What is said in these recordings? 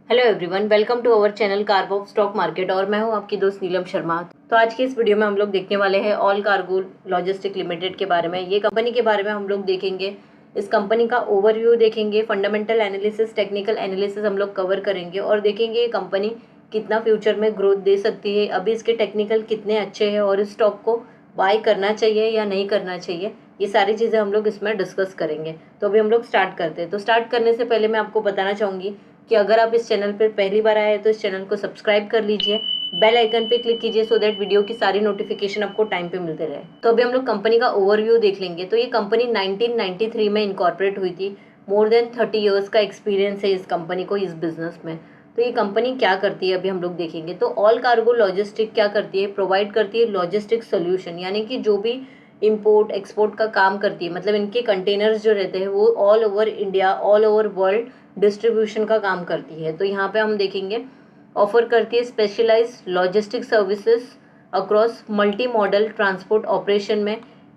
Hello everyone, welcome to our channel cargo stock market और मैं हूं आपकी दोस्त नीलम शर्मा। तो आज के इस वीडियो में हम लोग देखने वाले हैं ऑल कार्गो लॉजिस्टिक लिमिटेड के बारे में। ये कंपनी के बारे में हम लोग देखेंगे, इस कंपनी का ओवरव्यू देखेंगे, फंडामेंटल एनालिसिस, टेक्निकल एनालिसिस हम लोग कवर करेंगे और देखेंगे ये कंपनी कितना फ्यूचर में ग्रोथ दे सकती है, अभी इसके टेक्निकल कितने अच्छे हैं और इस स्टॉक को बाय करना चाहिए या नहीं करना चाहिए, ये सारी चीज़ें हम लोग इसमें डिस्कस करेंगे। तो अभी हम लोग स्टार्ट करते हैं। तो स्टार्ट करने से पहले मैं आपको बताना चाहूँगी कि अगर आप इस चैनल पर पहली बार आए हैं तो इस चैनल को सब्सक्राइब कर लीजिए, बेल आइकन पे क्लिक कीजिए सो दैट वीडियो की सारी नोटिफिकेशन आपको टाइम पे मिलते रहे। तो अभी हम लोग कंपनी का ओवरव्यू देख लेंगे। तो ये कंपनी 1993 में इनकॉर्पोरेट हुई थी। मोर देन 30 ईयर्स का एक्सपीरियंस है इस कंपनी को इस बिजनेस में। तो ये कंपनी क्या करती है अभी हम लोग देखेंगे। तो ऑल कार्गो लॉजिस्टिक क्या करती है, प्रोवाइड करती है लॉजिस्टिक सोल्यूशन, यानी कि जो भी इम्पोर्ट एक्सपोर्ट का काम करती है, मतलब इनके कंटेनर्स जो रहते हैं वो all over India, all over world distribution का काम करती है। तो यहाँ पे हम देखेंगे ऑफर करती है specialize logistic services across multi model transport operation में।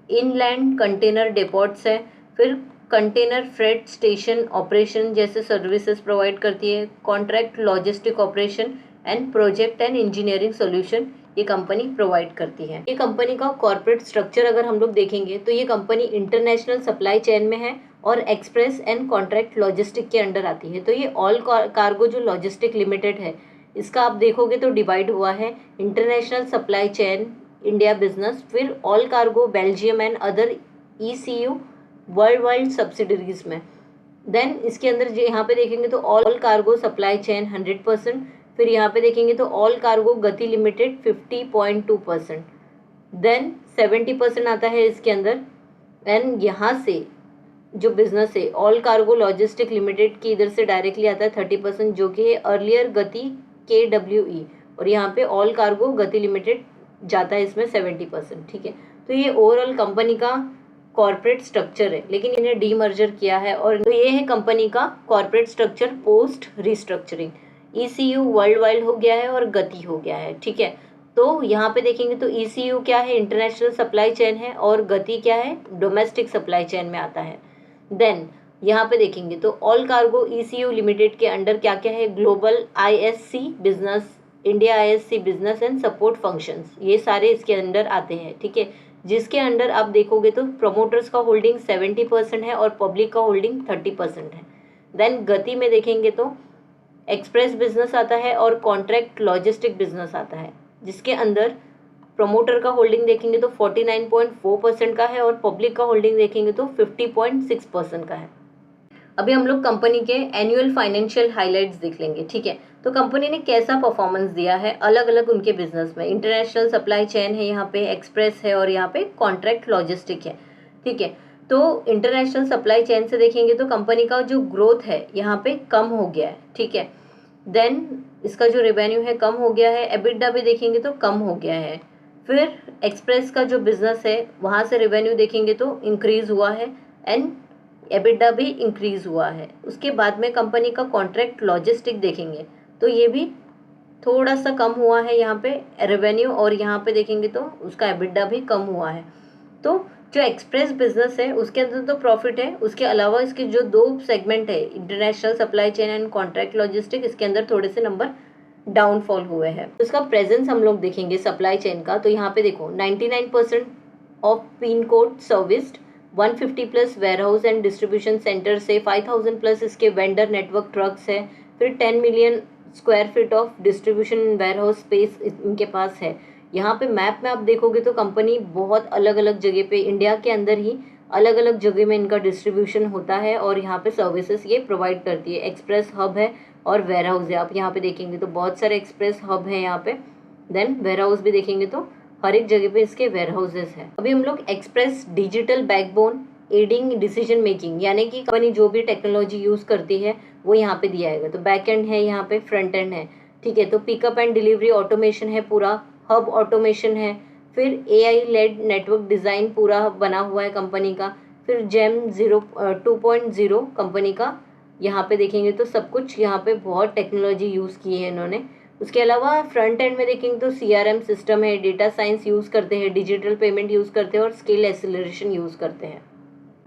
इनलैंड कंटेनर डिपोट्स है, फिर कंटेनर फ्रेट स्टेशन ऑपरेशन जैसे सर्विसेज प्रोवाइड करती है। Contract logistic operation and project and engineering solution ये कंपनी प्रोवाइड करती है। ये कंपनी का कॉर्पोरेट स्ट्रक्चर अगर हम लोग देखेंगे तो ये कंपनी इंटरनेशनल सप्लाई चेन में है और एक्सप्रेस एंड कॉन्ट्रैक्ट लॉजिस्टिक के अंडर आती है। तो ये ऑल कार्गो जो लॉजिस्टिक लिमिटेड है, इसका आप देखोगे तो डिवाइड हुआ है international supply chain India business, फिर All Cargo Belgium and other ECU world wide subsidiaries में। देन इसके अंदर यहाँ पे देखेंगे तो ऑल कार्गो सप्लाई चेन 100%, फिर यहाँ पे देखेंगे तो ऑल कार्गो गति लिमिटेड 50.2%, देन 70% आता है इसके अंदर। एंड यहाँ से जो बिजनेस है ऑल कार्गो लॉजिस्टिक लिमिटेड की इधर से डायरेक्टली आता है 30%, जो कि है अर्लियर गति KWE, और यहाँ पे ऑल कार्गो गति लिमिटेड जाता है इसमें 70%। ठीक है, तो ये ओवरऑल कंपनी का कॉर्पोरेट स्ट्रक्चर है, लेकिन इन्हें डीमर्जर किया है। और तो ये है कंपनी का corporate structure post restructuring. ECU world wide हो गया है और गति हो गया है। ठीक है, तो यहाँ पे देखेंगे तो ECU क्या है, इंटरनेशनल सप्लाई चेन है, और गति क्या है, डोमेस्टिक सप्लाई चेन में आता है। देन यहाँ पे देखेंगे तो ऑल कार्गो ECU लिमिटेड के अंडर क्या क्या है, global ISC business, India ISC business and support functions, ये सारे इसके अंडर आते हैं। ठीक है, जिसके अंडर आप देखोगे तो प्रमोटर्स का होल्डिंग 70% है और पब्लिक का होल्डिंग 30% है। देन गति में देखेंगे तो एक्सप्रेस बिजनेस आता है और कॉन्ट्रैक्ट लॉजिस्टिक बिजनेस आता है, जिसके अंदर प्रमोटर का होल्डिंग देखेंगे तो 49.4% का है और पब्लिक का होल्डिंग देखेंगे तो 50.6% का है। अभी हम लोग कंपनी के एनुअल फाइनेंशियल हाइलाइट्स देख लेंगे। ठीक है, तो कंपनी ने कैसा परफॉर्मेंस दिया है अलग अलग उनके बिजनेस में। इंटरनेशनल सप्लाई चेन है, यहाँ पे एक्सप्रेस है और यहाँ पे कॉन्ट्रैक्ट लॉजिस्टिक है। ठीक है, तो इंटरनेशनल सप्लाई चेन से देखेंगे तो कंपनी का जो ग्रोथ है यहाँ पे कम हो गया है। ठीक है, देन इसका जो रेवेन्यू है कम हो गया है, एबिटडा भी देखेंगे तो कम हो गया है। फिर एक्सप्रेस का जो बिजनेस है वहाँ से रेवेन्यू देखेंगे तो इंक्रीज हुआ है एंड एबिटडा भी इंक्रीज हुआ है। उसके बाद में कंपनी का कॉन्ट्रैक्ट लॉजिस्टिक देखेंगे तो ये भी थोड़ा सा कम हुआ है यहाँ पे रेवेन्यू, और यहाँ पे देखेंगे तो उसका एबिटडा भी कम हुआ है। तो जो एक्सप्रेस बिजनेस है उसके अंदर तो प्रॉफिट है, उसके अलावा इसके जो दो सेगमेंट है international supply chain and contract logistic, इसके अंदर थोड़े से नंबर डाउनफॉल हुए हैं। उसका प्रेजेंस हम लोग देखेंगे सप्लाई चेन का, तो यहाँ पे देखो 99% of pin code serviced, 150 plus warehouse and distribution centre से, 5000 प्लस इसके वेंडर नेटवर्क ट्रक्स है, फिर 10 million square feet of distribution warehouse space इनके पास है। यहाँ पे मैप में आप देखोगे तो कंपनी बहुत अलग अलग जगह पे इंडिया के अंदर ही अलग अलग जगह में इनका डिस्ट्रीब्यूशन होता है और यहाँ पे सर्विसेज ये प्रोवाइड करती है। एक्सप्रेस हब है और वेयर हाउस है, आप यहाँ पे देखेंगे तो बहुत सारे एक्सप्रेस हब है यहाँ पे। देन वेयर हाउस भी देखेंगे तो हर एक जगह पे इसके वेयर हाउसेज है। अभी हम लोग express digital backbone adding decision making, यानी कि कंपनी जो भी टेक्नोलॉजी यूज करती है वो यहाँ पे दिया है। तो बैक एंड है, यहाँ पे फ्रंट एंड है। ठीक है, तो पिकअप एंड डिलीवरी ऑटोमेशन है पूरा, हब ऑटोमेशन है, फिर AI लेड नेटवर्क डिज़ाइन पूरा बना हुआ है कंपनी का, फिर जेम 2.0 कंपनी का यहाँ पे देखेंगे तो सब कुछ यहाँ पे बहुत टेक्नोलॉजी यूज़ की है इन्होंने। उसके अलावा फ्रंट एंड में देखेंगे तो CRM सिस्टम है, डेटा साइंस यूज़ करते हैं, डिजिटल पेमेंट यूज़ करते हैं और स्किल एक्सेलरेशन यूज़ करते हैं।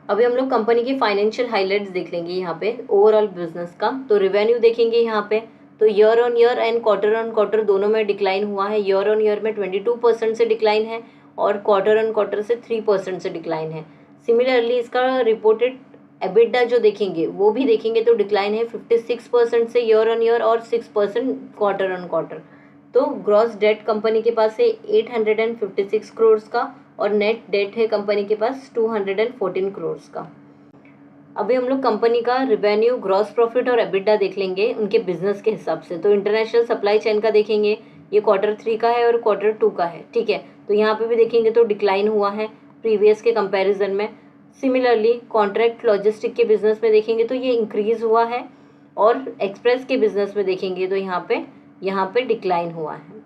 अभी हम लोग कंपनी की फाइनेंशियल हाइलाइट्स देख लेंगे यहाँ पे ओवरऑल बिजनेस का। तो रेवेन्यू देखेंगे यहाँ पे तो year on year and quarter on quarter दोनों में डिक्लाइन हुआ है। ईयर ऑन ईयर में 22% से डिक्लाइन है और क्वार्टर ऑन क्वार्टर से 3% से डिक्लाइन है। सिमिलरली इसका रिपोर्टेड एबिटा जो देखेंगे वो भी देखेंगे तो डिक्लाइन है 56% से ईयर ऑन ईयर और 6% क्वार्टर ऑन क्वार्टर। तो ग्रॉस डेट कंपनी के पास है 856 करोड़ का और नेट डेट है कंपनी के पास 214 करोड़ का। अभी हम लोग कंपनी का रेवेन्यू, ग्रॉस प्रॉफिट और एबिटा देख लेंगे उनके बिजनेस के हिसाब से। तो इंटरनेशनल सप्लाई चेन का देखेंगे, ये Q3 का है और Q2 का है, ठीक है। तो यहाँ पे भी देखेंगे तो डिक्लाइन हुआ है प्रीवियस के कंपैरिजन में। सिमिलरली कॉन्ट्रैक्ट लॉजिस्टिक के बिजनेस में देखेंगे तो ये इंक्रीज हुआ है और एक्सप्रेस के बिजनेस में देखेंगे तो यहाँ पे डिक्लाइन हुआ है।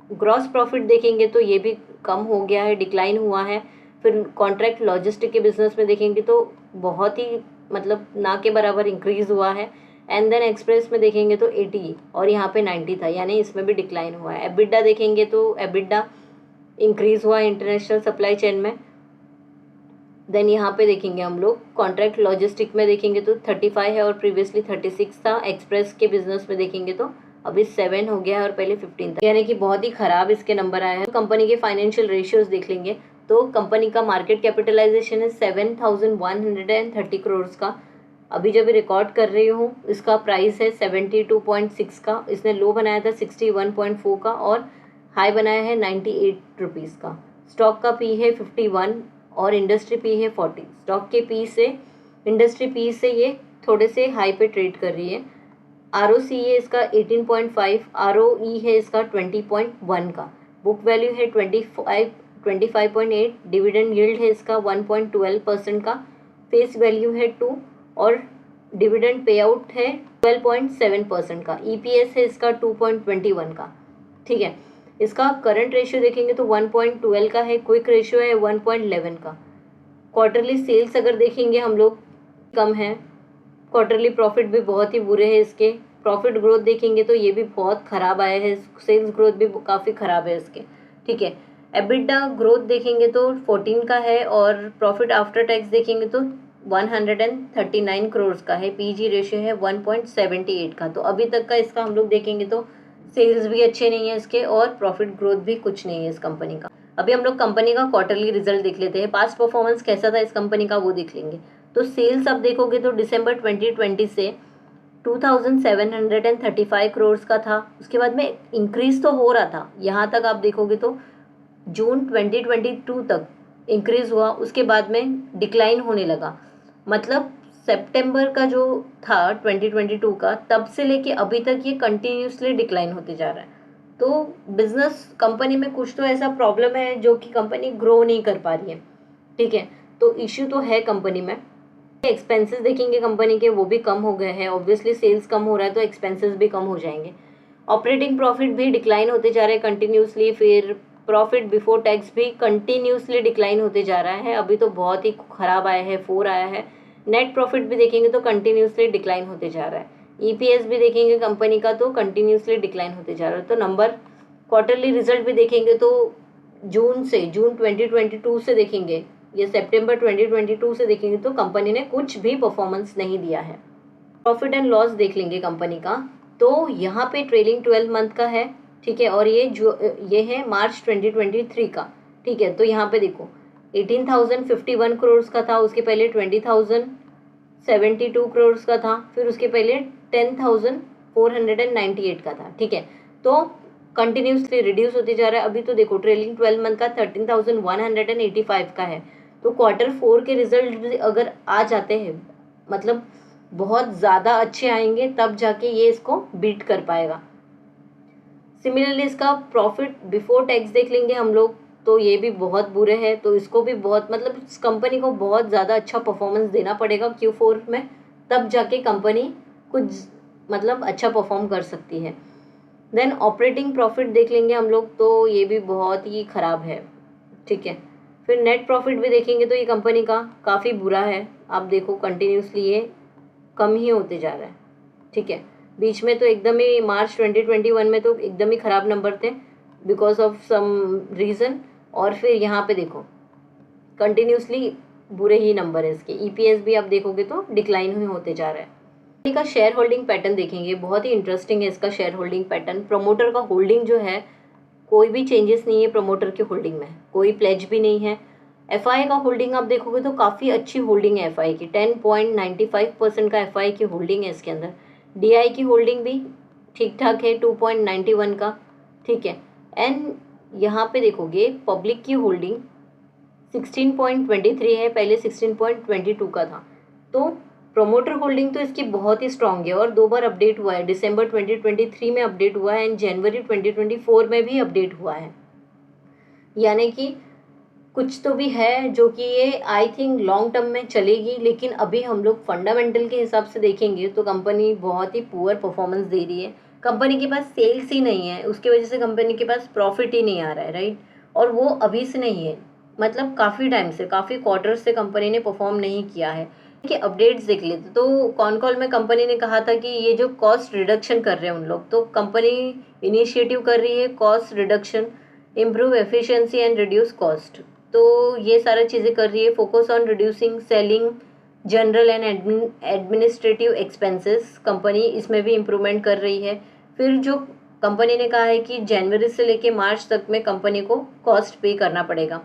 ग्रॉस प्रॉफिट देखेंगे तो ये भी कम हो गया है, डिक्लाइन हुआ है। फिर कॉन्ट्रैक्ट लॉजिस्टिक के बिजनेस में देखेंगे तो बहुत ही मतलब ना के बराबर इंक्रीज हुआ है। एंड देन एक्सप्रेस में देखेंगे तो 80 और यहाँ पे 90 था, यानी इसमें भी डिक्लाइन हुआ है। एबिटा देखेंगे तो एबिटा इंक्रीज हुआ है इंटरनेशनल सप्लाई चेन में। देन यहाँ पे देखेंगे हम लोग कॉन्ट्रैक्ट लॉजिस्टिक में देखेंगे तो 35 है और प्रीवियसली 36 था। एक्सप्रेस के बिजनेस में देखेंगे तो अभी 7 हो गया है और पहले 15 था, यानी कि बहुत ही खराब इसके नंबर आए हैं। कंपनी के फाइनेंशियल रेशियोज देख लेंगे तो कंपनी का मार्केट कैपिटलाइजेशन है 7,130 करोड़ का। अभी जब रिकॉर्ड कर रही हूँ इसका प्राइस है 72.6 का। इसने लो बनाया था 61.4 का और हाई बनाया है 98 रुपीज़ का। स्टॉक का पी है 51 और इंडस्ट्री पी है 40। स्टॉक के पी से इंडस्ट्री पी से ये थोड़े से हाई पे ट्रेड कर रही है। ROC है इसका 18.5, ROE है इसका 20.1 का, बुक वैल्यू है 25.8, डिविडेंड यील्ड है इसका 1.12% का, फेस वैल्यू है 2 और डिविडेंड पे आउट है 12.7% का। EPS है इसका 2.21 का, ठीक है। इसका करंट रेशियो देखेंगे तो 1.12 का है, क्विक रेशियो है 1.11 का। क्वार्टरली सेल्स अगर देखेंगे हम लोग कम है, क्वार्टरली प्रॉफिट भी बहुत ही बुरे हैं इसके। प्रॉफिट ग्रोथ देखेंगे तो ये भी बहुत ख़राब आया है, सेल्स ग्रोथ भी काफ़ी ख़राब है इसके, ठीक है। एबिटा ग्रोथ देखेंगे तो 14 का है और प्रॉफिट आफ्टर टैक्स देखेंगे तो 139 करोड़ का है। PG रेशियो है 1.78 का। तो अभी तक का इसका हम लोग देखेंगे तो सेल्स भी अच्छे नहीं है इसके और प्रॉफिट ग्रोथ भी कुछ नहीं है इस कंपनी का। अभी हम लोग कंपनी का क्वार्टरली रिजल्ट देख लेते हैं, पास्ट परफॉर्मेंस कैसा था इस कंपनी का वो देख लेंगे। तो सेल्स अब देखोगे तो दिसंबर 2020 से 2,735 करोड़ का था। उसके बाद में इंक्रीज तो हो रहा था, यहाँ तक आप देखोगे तो जून 2022 तक इंक्रीज हुआ, उसके बाद में डिक्लाइन होने लगा। मतलब सितंबर का जो था 2022 का, तब से लेके अभी तक ये कंटिन्यूसली डिक्लाइन होते जा रहा है। तो बिजनेस कंपनी में कुछ तो ऐसा प्रॉब्लम है जो कि कंपनी ग्रो नहीं कर पा रही है, ठीक है। तो इश्यू तो है कंपनी में। एक्सपेंसेस देखेंगे कंपनी के वो भी कम हो गए हैं, ऑब्वियसली सेल्स कम हो रहा है तो एक्सपेंसेस भी कम हो जाएंगे। ऑपरेटिंग प्रॉफिट भी डिक्लाइन होते जा रहे हैं कंटिन्यूसली, फिर प्रॉफिट बिफोर टैक्स भी कंटिन्यूसली डिक्लाइन होते जा रहा है। अभी तो बहुत ही खराब आया है, 4 आया है। नेट प्रॉफिट भी देखेंगे तो कंटिन्यूसली डिक्लाइन होते जा रहा है। EPS भी देखेंगे कंपनी का तो कंटिन्यूसली डिक्लाइन होते जा रहा है। तो नंबर क्वार्टरली रिजल्ट भी देखेंगे तो जून 2022 से देखेंगे, ये सितंबर 2022 से देखेंगे तो कंपनी ने कुछ भी परफॉर्मेंस नहीं दिया है। प्रॉफिट एंड लॉस देख लेंगे कंपनी का तो यहाँ पे ट्रेलिंग 12 मंथ का है, ठीक है। और ये है मार्च 2023 का, ठीक है। तो यहाँ पे देखो 18,051 करोड़ का था, उसके पहले 20,072 करोड़ का था, फिर उसके पहले 10,498 का था, ठीक है। तो कंटिन्यूसली रिड्यूस होते जा रहा है। अभी तो देखो ट्रेलिंग 12 मंथ का 13,185 का है। तो Q4 के रिजल्ट अगर आ जाते हैं, मतलब बहुत ज़्यादा अच्छे आएंगे, तब जाके ये इसको बीट कर पाएगा। सिमिलरली इसका प्रॉफिट बिफोर टैक्स देख लेंगे हम लोग तो ये भी बहुत बुरे हैं। तो इसको भी बहुत मतलब इस कंपनी को बहुत ज़्यादा अच्छा परफॉर्मेंस देना पड़ेगा Q4 में, तब जाके कंपनी कुछ मतलब अच्छा परफॉर्म कर सकती है। देन ऑपरेटिंग प्रॉफिट देख लेंगे हम लोग तो ये भी बहुत ही ख़राब है, ठीक है। फिर नेट प्रॉफिट भी देखेंगे तो ये कंपनी का काफ़ी बुरा है। आप देखो कंटिन्यूसली ये कम ही होते जा रहा है, ठीक है। बीच में तो एकदम ही मार्च 2021 में तो एकदम ही ख़राब नंबर थे बिकॉज ऑफ सम रीज़न, और फिर यहाँ पे देखो कंटिन्यूसली बुरे ही नंबर है इसके। EPS भी आप देखोगे तो डिक्लाइन ही होते जा रहा है। का शेयर होल्डिंग पैटर्न देखेंगे, बहुत ही इंटरेस्टिंग है इसका शेयर होल्डिंग पैटर्न। प्रमोटर का होल्डिंग जो है कोई भी चेंजेस नहीं है, प्रमोटर की होल्डिंग में कोई प्लेज भी नहीं है। एफआई का होल्डिंग आप देखोगे तो काफ़ी अच्छी होल्डिंग है एफआई की, 10.95% का एफआई की होल्डिंग है इसके अंदर। डीआई की होल्डिंग भी ठीक ठाक है, 2.91 का, ठीक है। एंड यहाँ पे देखोगे पब्लिक की होल्डिंग 16.23 है, पहले 16.22 का था। तो प्रोमोटर होल्डिंग तो इसकी बहुत ही स्ट्रांग है और 2 बार अपडेट हुआ है, दिसंबर 2023 में अपडेट हुआ है एंड जनवरी 2024 में भी अपडेट हुआ है। यानी कि कुछ तो भी है जो कि ये आई थिंक लॉन्ग टर्म में चलेगी, लेकिन अभी हम लोग फंडामेंटल के हिसाब से देखेंगे तो कंपनी बहुत ही पुअर परफॉर्मेंस दे रही है। कंपनी के पास सेल्स ही नहीं है, उसकी वजह से कंपनी के पास प्रॉफिट ही नहीं आ रहा है, राइट। और वो अभी से नहीं है, मतलब काफ़ी टाइम से, काफ़ी क्वार्टर से कंपनी ने परफॉर्म नहीं किया है। कि अपडेट्स देख लेते तो कॉन कॉल में कंपनी ने कहा था कि ये जो कॉस्ट रिडक्शन कर रहे हैं उन लोग, तो कंपनी इनिशिएटिव कर रही है cost reduction, improve efficiency and reduce cost. तो ये सारा चीज़ें कर रही है, focus on reducing selling general and administrative expenses, company इसमें भी इम्प्रूवमेंट कर रही है। फिर जो कंपनी ने कहा है कि जनवरी से लेके मार्च तक में कंपनी को कॉस्ट पे करना पड़ेगा।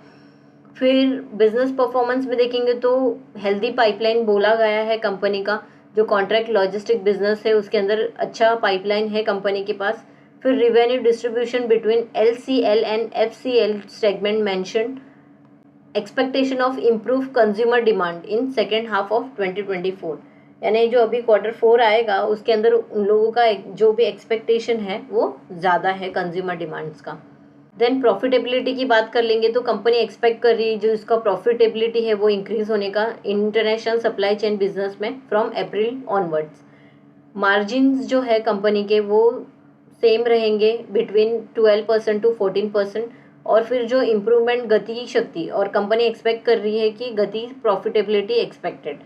फिर बिजनेस परफॉर्मेंस में देखेंगे तो हेल्दी पाइपलाइन बोला गया है कंपनी का, जो कॉन्ट्रैक्ट लॉजिस्टिक बिजनेस है उसके अंदर अच्छा पाइपलाइन है कंपनी के पास। फिर revenue distribution between LCL and FCL segment mention, expectation of improve consumer demand in second half of 2024। यानी जो अभी Q4 आएगा उसके अंदर उन लोगों का जो भी एक्सपेक्टेशन है वो ज़्यादा है कंज्यूमर डिमांड्स का। देन प्रॉफिटेबिलिटी की बात कर लेंगे तो कंपनी एक्सपेक्ट कर रही है जो इसका प्रॉफिटेबिलिटी है वो इंक्रीज होने का इंटरनेशनल सप्लाई चेन बिजनेस में फ्रॉम अप्रैल ऑनवर्ड्स। मार्जिन्स जो है कंपनी के वो सेम रहेंगे बिटवीन 12% to 14%। और फिर जो इम्प्रूवमेंट गति शक्ति, और कंपनी एक्सपेक्ट कर रही है कि गति profitability expected.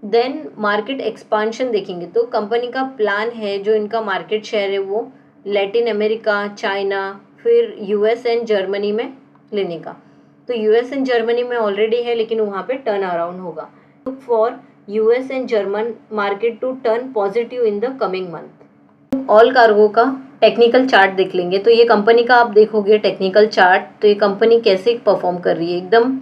Then market expansion देखेंगे तो कंपनी का प्लान है जो इनका मार्केट शेयर है वो लैटिन अमेरिका, चाइना, फिर US एंड जर्मनी में लेने का। तो US एंड जर्मनी में ऑलरेडी है लेकिन वहाँ पे टर्न अराउंड होगा। Look for US and German market to turn positive in the coming month. Allcargo का टेक्निकल चार्ट देख लेंगे तो ये कंपनी का आप देखोगे टेक्निकल चार्ट, तो ये कंपनी कैसे परफॉर्म कर रही है एकदम,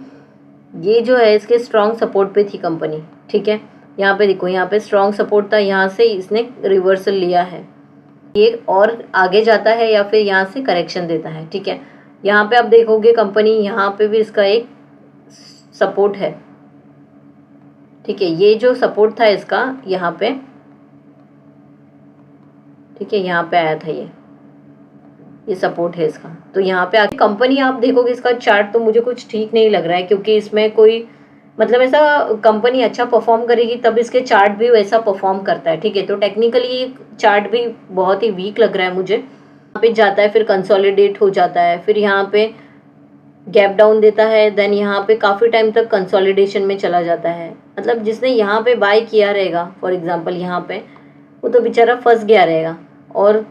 ये जो है इसके स्ट्रॉन्ग सपोर्ट पे थी कंपनी, ठीक है। यहाँ पे देखो, यहाँ पे स्ट्रॉन्ग सपोर्ट था, यहाँ से इसने रिवर्सल लिया है, ये और आगे जाता है या फिर यहाँ से करेक्शन देता है, ठीक है। यहाँ पे आप देखोगे कंपनी, यहाँ पे भी इसका एक सपोर्ट है, ठीक है। ये जो सपोर्ट था इसका यहाँ पे, ठीक है, यहाँ पे आया था ये सपोर्ट है इसका। तो यहाँ पे आके कंपनी आप देखोगे इसका चार्ट तो मुझे कुछ ठीक नहीं लग रहा है, क्योंकि इसमें कोई मतलब ऐसा कंपनी अच्छा परफॉर्म करेगी तब इसके चार्ट भी वैसा परफॉर्म करता है, ठीक है। तो टेक्निकली ये चार्ट भी बहुत ही वीक लग रहा है मुझे। यहाँ पे जाता है, फिर कंसोलिडेट हो जाता है, फिर यहाँ पे गैप डाउन देता है, देन यहाँ पे काफ़ी टाइम तक कंसोलिडेशन में चला जाता है। मतलब जिसने यहाँ पे बाय किया रहेगा फॉर एग्जांपल यहाँ पे, वो तो बेचारा फंस गया रहेगा और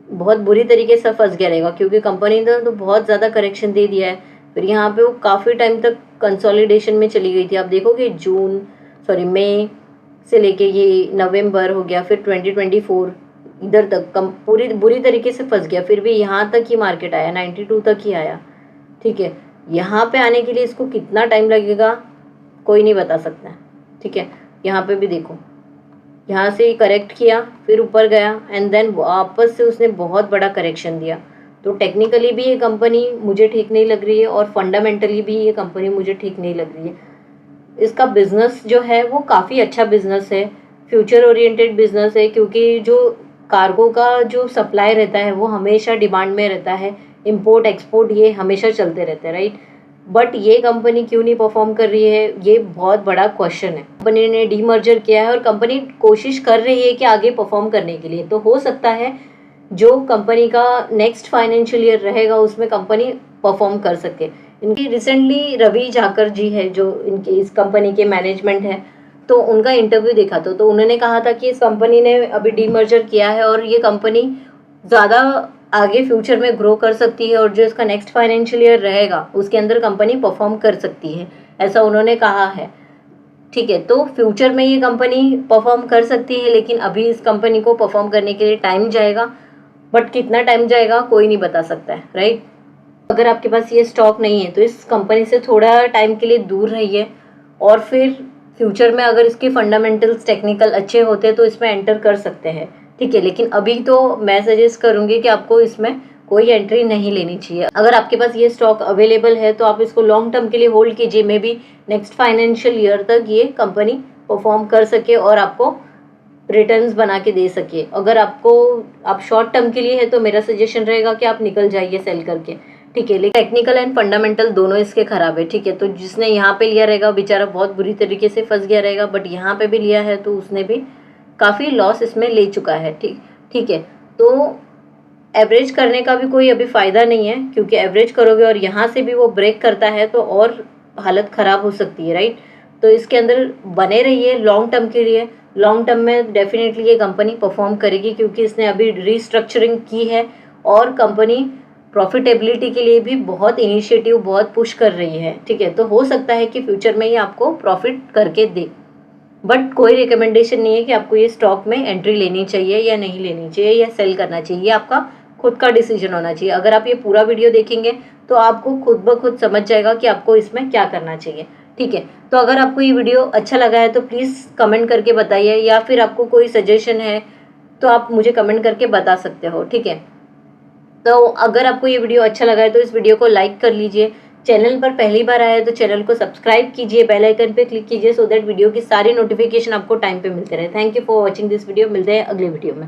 बहुत बुरी तरीके से फंस गया रहेगा, क्योंकि कंपनी ने तो बहुत ज़्यादा करेक्शन दे दिया है। फिर यहाँ पे वो काफ़ी टाइम तक कंसोलिडेशन में चली गई थी। आप देखोगे मई से लेके ये नवंबर हो गया, फिर 2024 इधर तक पूरी बुरी तरीके से फंस गया। फिर भी यहाँ तक ही मार्केट आया, 92 तक ही आया, ठीक है। यहाँ पे आने के लिए इसको कितना टाइम लगेगा कोई नहीं बता सकता, ठीक है। यहाँ पे भी देखो, यहाँ से करेक्ट किया, फिर ऊपर गया एंड देन वापस से उसने बहुत बड़ा करेक्शन दिया। तो टेक्निकली भी ये कंपनी मुझे ठीक नहीं लग रही है और फंडामेंटली भी ये कंपनी मुझे ठीक नहीं लग रही है। इसका बिजनेस जो है वो काफ़ी अच्छा बिजनेस है, फ्यूचर ओरिएंटेड बिजनेस है, क्योंकि जो कार्गो का जो सप्लाई रहता है वो हमेशा डिमांड में रहता है, इंपोर्ट एक्सपोर्ट ये हमेशा चलते रहते हैं, राइट। बट ये कंपनी क्यों नहीं परफॉर्म कर रही है, ये बहुत बड़ा क्वेश्चन है। कंपनी ने डीमर्जर किया है और कंपनी कोशिश कर रही है कि आगे परफॉर्म करने के लिए, तो हो सकता है जो कंपनी का नेक्स्ट फाइनेंशियल ईयर रहेगा उसमें कंपनी परफॉर्म कर सके। इनकी रिसेंटली रवि झाकर जी है जो इनकी इस कंपनी के मैनेजमेंट है, तो उनका इंटरव्यू देखा तो उन्होंने कहा था कि इस कंपनी ने अभी डीमर्जर किया है और ये कंपनी ज़्यादा आगे फ्यूचर में ग्रो कर सकती है और जो इसका नेक्स्ट फाइनेंशियल ईयर रहेगा उसके अंदर कंपनी परफॉर्म कर सकती है, ऐसा उन्होंने कहा है। ठीक है, तो फ्यूचर में ये कंपनी परफॉर्म कर सकती है, लेकिन अभी इस कंपनी को परफॉर्म करने के लिए टाइम जाएगा, बट कितना टाइम जाएगा कोई नहीं बता सकता है, राइट। अगर आपके पास ये स्टॉक नहीं है तो इस कंपनी से थोड़ा टाइम के लिए दूर रहिए, और फिर फ्यूचर में अगर इसके फंडामेंटल्स टेक्निकल अच्छे होते तो इसमें एंटर कर सकते हैं, ठीक है। लेकिन अभी तो मैं सजेस्ट करूंगी कि आपको इसमें कोई एंट्री नहीं लेनी चाहिए। अगर आपके पास ये स्टॉक अवेलेबल है तो आप इसको लॉन्ग टर्म के लिए होल्ड कीजिए, may be next financial year तक ये कंपनी परफॉर्म कर सके और आपको रिटर्न्स बना के दे सके। अगर आप शॉर्ट टर्म के लिए है तो मेरा सजेशन रहेगा कि आप निकल जाइए सेल करके, ठीक है। लेकिन टेक्निकल एंड फंडामेंटल दोनों इसके खराब है, ठीक है। तो जिसने यहाँ पे लिया रहेगा बेचारा बहुत बुरी तरीके से फंस गया रहेगा, बट यहाँ पे भी लिया है तो उसने भी काफ़ी लॉस इसमें ले चुका है, ठीक है। तो एवरेज करने का भी कोई अभी फ़ायदा नहीं है, क्योंकि एवरेज करोगे और यहाँ से भी वो ब्रेक करता है तो और हालत ख़राब हो सकती है, राइट। तो इसके अंदर बने रहिए लॉन्ग टर्म के लिए। लॉन्ग टर्म में डेफिनेटली ये कंपनी परफॉर्म करेगी, क्योंकि इसने अभी रीस्ट्रक्चरिंग की है और कंपनी प्रॉफिटेबिलिटी के लिए भी बहुत इनिशिएटिव, बहुत पुश कर रही है, ठीक है। तो हो सकता है कि फ्यूचर में ये आपको प्रॉफिट करके दे, बट कोई रिकमेंडेशन नहीं है कि आपको ये स्टॉक में एंट्री लेनी चाहिए या नहीं लेनी चाहिए या सेल करना चाहिए। ये आपका खुद का डिसीजन होना चाहिए। अगर आप ये पूरा वीडियो देखेंगे तो आपको खुद ब खुद समझ जाएगा कि आपको इसमें क्या करना चाहिए, ठीक है। तो अगर आपको ये वीडियो अच्छा लगा है तो प्लीज़ कमेंट करके बताइए, या फिर आपको कोई सजेशन है तो आप मुझे कमेंट करके बता सकते हो, ठीक है। तो अगर आपको ये वीडियो अच्छा लगा है तो इस वीडियो को लाइक कर लीजिए। चैनल पर पहली बार आया है तो चैनल को सब्सक्राइब कीजिए, बेल आइकन पे क्लिक कीजिए, सो दैट वीडियो की सारी नोटिफिकेशन आपको टाइम पे मिलते रहे। Thank you for watching this video. मिलते हैं अगले वीडियो में।